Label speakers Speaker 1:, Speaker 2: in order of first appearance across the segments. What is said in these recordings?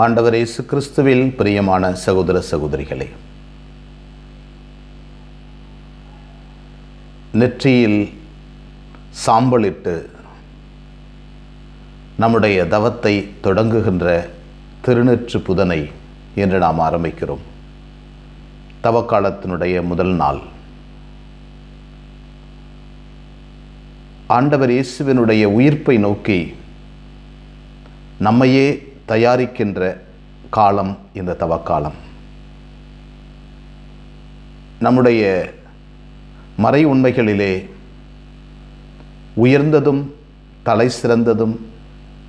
Speaker 1: ஆண்டவர் இயேசு கிறிஸ்துவில் பிரியமான சகோதர சகோதரிகளே, நெற்றியில் சாம்பலிட்டு நம்முடைய தவத்தை தொடங்குகின்ற திருநெற்று புதனை என்று நாம் ஆரம்பிக்கிறோம். தவக்காலத்தினுடைய முதல் நாள். ஆண்டவர் இயேசுவினுடைய உயிர்ப்பை நோக்கி நம்மையே தயாரிக்கின்ற காலம் இந்த தவக்காலம். நம்முடைய மறை உண்மைகளிலே உயர்ந்ததும் தலை சிறந்ததும்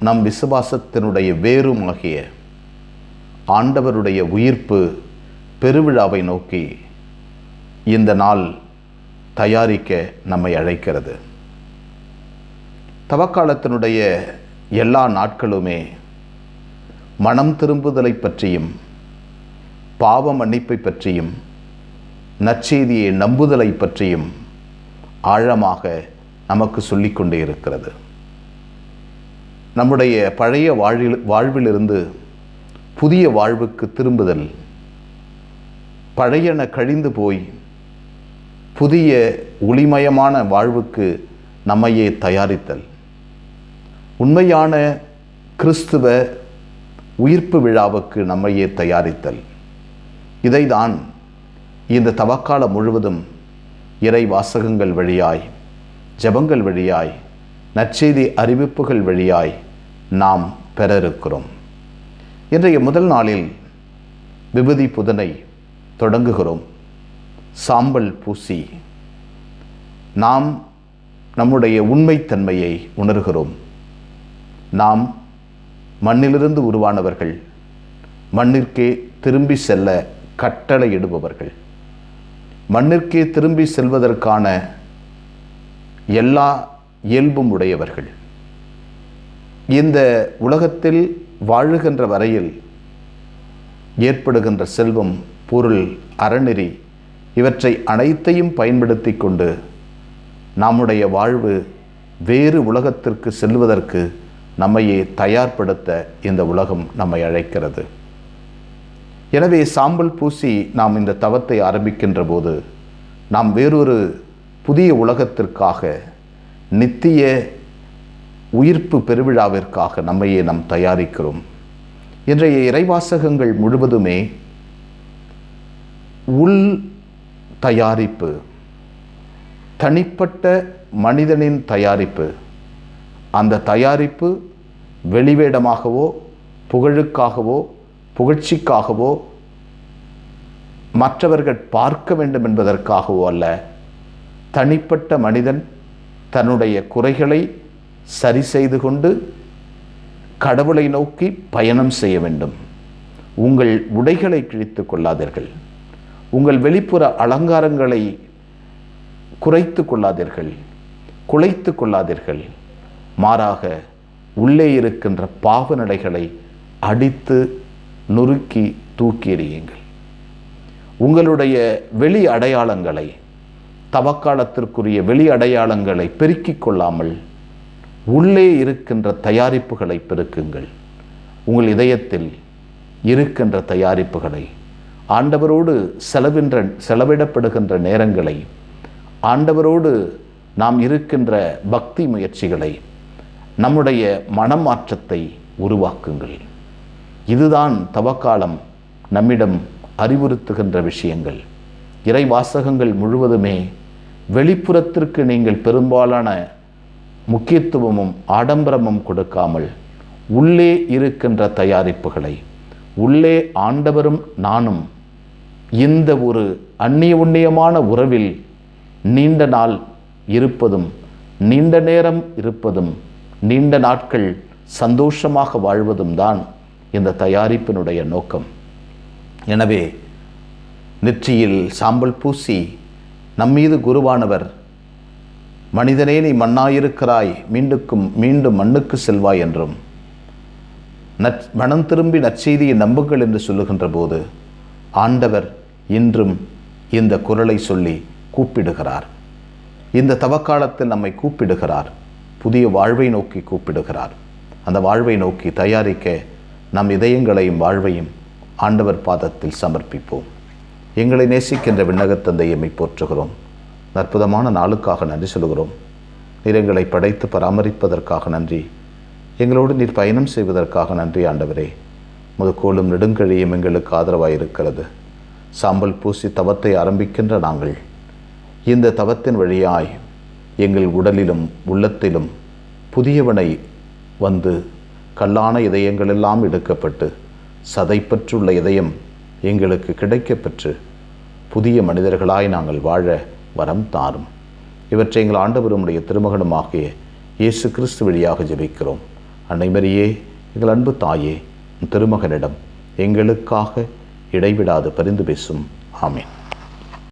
Speaker 1: நம் விசுவாசத்தினுடைய வேறுமாகிய ஆண்டவருடைய உயிர்ப்பு பெருவிழாவை நோக்கி இந்த நாள் தயாரிக்க நம்மை அழைக்கிறது. தவக்காலத்தினுடைய எல்லா நாட்களுமே மனம் திரும்புதலை பற்றியும் பாவ மன்னிப்பை பற்றியும் நற்செய்தியை நம்புதலை பற்றியும் ஆழமாக நமக்கு சொல்லிக்கொண்டே இருக்கிறது. நம்முடைய பழைய வாழ்விலிருந்து புதிய வாழ்வுக்கு திரும்புதல், பழையன கழிந்து போய் புதிய ஒளிமயமான வாழ்வுக்கு நம்மையே தயாரித்தல், உண்மையான கிறிஸ்துவ உயிர்ப்பு விழாவுக்கு நம்மையே தயாரித்தல். இதைதான் இந்த தவக்காலம் முழுவதும் இறை வாசகங்கள் வழியாய், ஜெபங்கள் வழியாய், நற்செய்தி அறிவிப்புகள் வழியாய் நாம் பெற இருக்கிறோம். இன்றைய முதல் நாளில் விபூதி புதனை தொடங்குகிறோம். சாம்பல் பூசி நாம் நம்முடைய உண்மைத்தன்மையை உணர்கிறோம். நாம் மண்ணிலிருந்து உருவானவர்கள், மண்ணிற்கே திரும்பி செல்ல கட்டளையிடுபவர்கள், மண்ணிற்கே திரும்பி செல்வதற்கான எல்லா இயல்பும் உடையவர்கள். இந்த உலகத்தில் வாழுகின்ற வரையில் ஏற்படுகின்ற செல்வம், பொருள், அறநெறி இவற்றை அனைத்தையும் பயன்படுத்தி கொண்டு நம்முடைய வாழ்வு வேறு உலகத்திற்கு செல்வதற்கு நம்மையே தயார்படுத்த இந்த உலகம் நம்மை அழைக்கிறது. எனவே சாம்பல் பூசி நாம் இந்த தவத்தை ஆரம்பிக்கின்ற போது நாம் வேறொரு புதிய உலகத்திற்காக, நித்திய உயிர்ப்பு பெருவிழாவிற்காக நம்மையே நாம் தயாரிக்கிறோம். இன்றைய இறைவாசகங்கள் முழுவதுமே உள் தயாரிப்பு, தனிப்பட்ட மனிதனின் தயாரிப்பு. அந்த தயாரிப்பு வெளிவேடமாகவோ, புகழுக்காகவோ, புகழ்ச்சிக்காகவோ, மற்றவர்கள் பார்க்க வேண்டும் என்பதற்காகவோ அல்ல. தனிப்பட்ட மனிதன் தன்னுடைய குறைகளை சரி செய்து கொண்டு கடவுளை நோக்கி பயணம் செய்ய வேண்டும். உங்கள் உடைகளை கிழித்து கொள்ளாதீர்கள், உங்கள் வெளிப்புற அலங்காரங்களை குறைத்து கொள்ளாதீர்கள், குலைத்து கொள்ளாதீர்கள். மாறாக உள்ளே இருக்கின்ற பாவ நடைகளை அடித்து நொறுக்கி தூக்கி எறியுங்கள். உங்களுடைய வெளி அடையாளங்களை, தவக்காலத்திற்குரிய வெளி அடையாளங்களை பெருக்கிக் கொள்ளாமல் உள்ளே இருக்கின்ற தயாரிப்புகளை பெருக்குங்கள். உங்கள் இதயத்தில் இருக்கின்ற தயாரிப்புகளை, ஆண்டவரோடு செலவிடப்படுகின்ற நேரங்களை, ஆண்டவரோடு நாம் இருக்கின்ற பக்தி முயற்சிகளை, நம்முடைய மனமாற்றத்தை உருவாக்குங்கள். இதுதான் தவக்காலம் நம்மிடம் அறிவுறுத்துகின்ற விஷயங்கள். இறை வாசகங்கள் முழுவதுமே வெளிப்புறத்திற்கு நீங்கள் பெரும்பாலான முக்கியத்துவமும் ஆடம்பரமும் கொடுக்காமல் உள்ளே இருக்கின்ற தயாரிப்புகளை, உள்ளே ஆண்டவரும் நானும் இந்த ஒரு அந்நியோன்யமான உறவில் நீண்ட நாள் இருப்பதும், நீண்ட நேரம் இருப்பதும், நீண்ட நாட்கள் சந்தோஷமாக வாழ்வதும் தான் இந்த தயாரிப்பினுடைய நோக்கம். எனவே நெற்றியில் சாம்பல் பூசி நம்மீது குருவானவர், மனிதனே நீ மண்ணாயிருக்கிறாய், மீண்டும் மண்ணுக்கு செல்வாய் என்றும், மனம் திரும்பி நற்செய்தியை நம்புங்கள் என்று சொல்லுகின்ற போது ஆண்டவர் இன்றும் இந்த குரலை சொல்லி கூப்பிடுகிறார். இந்த தவக்காலத்தில் நம்மை கூப்பிடுகிறார். புதிய வாழ்வை நோக்கி கூப்பிடுகிறார். அந்த வாழ்வை நோக்கி தயாரிக்க நம் இதயங்களையும் வாழ்வையும் ஆண்டவர் பாதத்தில் சமர்ப்பிப்போம். எங்களை நேசிக்கின்ற விண்ணகத் தந்தையை எம்மை போற்றுகிறோம். அற்புதமான நாளுக்காக நன்றி சொல்கிறோம். நீர் எங்களை படைத்து பராமரிப்பதற்காக நன்றி. எங்களோடு நீர் பயணம் செய்வதற்காக நன்றி ஆண்டவரே. முதுகோலும் நெடுங்கழியும் எங்களுக்கு ஆதரவாக இருக்கிறது. சாம்பல் பூசி தவத்தை ஆரம்பிக்கின்ற நாங்கள் இந்த தவத்தின் வழியாய் எங்கள் உடலிலும் உள்ளத்திலும் புதியவனை வந்து கல்லான இதயங்களெல்லாம் எடுக்கப்பட்டு சதைப்பற்றுள்ள இதயம் எங்களுக்கு கிடைக்கப்பெற்று புதிய மனிதர்களாய் நாங்கள் வாழ வரம் தாரும். இவற்றை எங்கள் ஆண்டவருடைய திருமகனுமாகிய இயேசு கிறிஸ்து வழியாக ஜெபிக்கிறோம். அன்னை மரியே, எங்கள் அன்பு தாயே, திருமகனிடம் எங்களுக்காக இடைவிடாது பரிந்து பேசும். ஆமென்.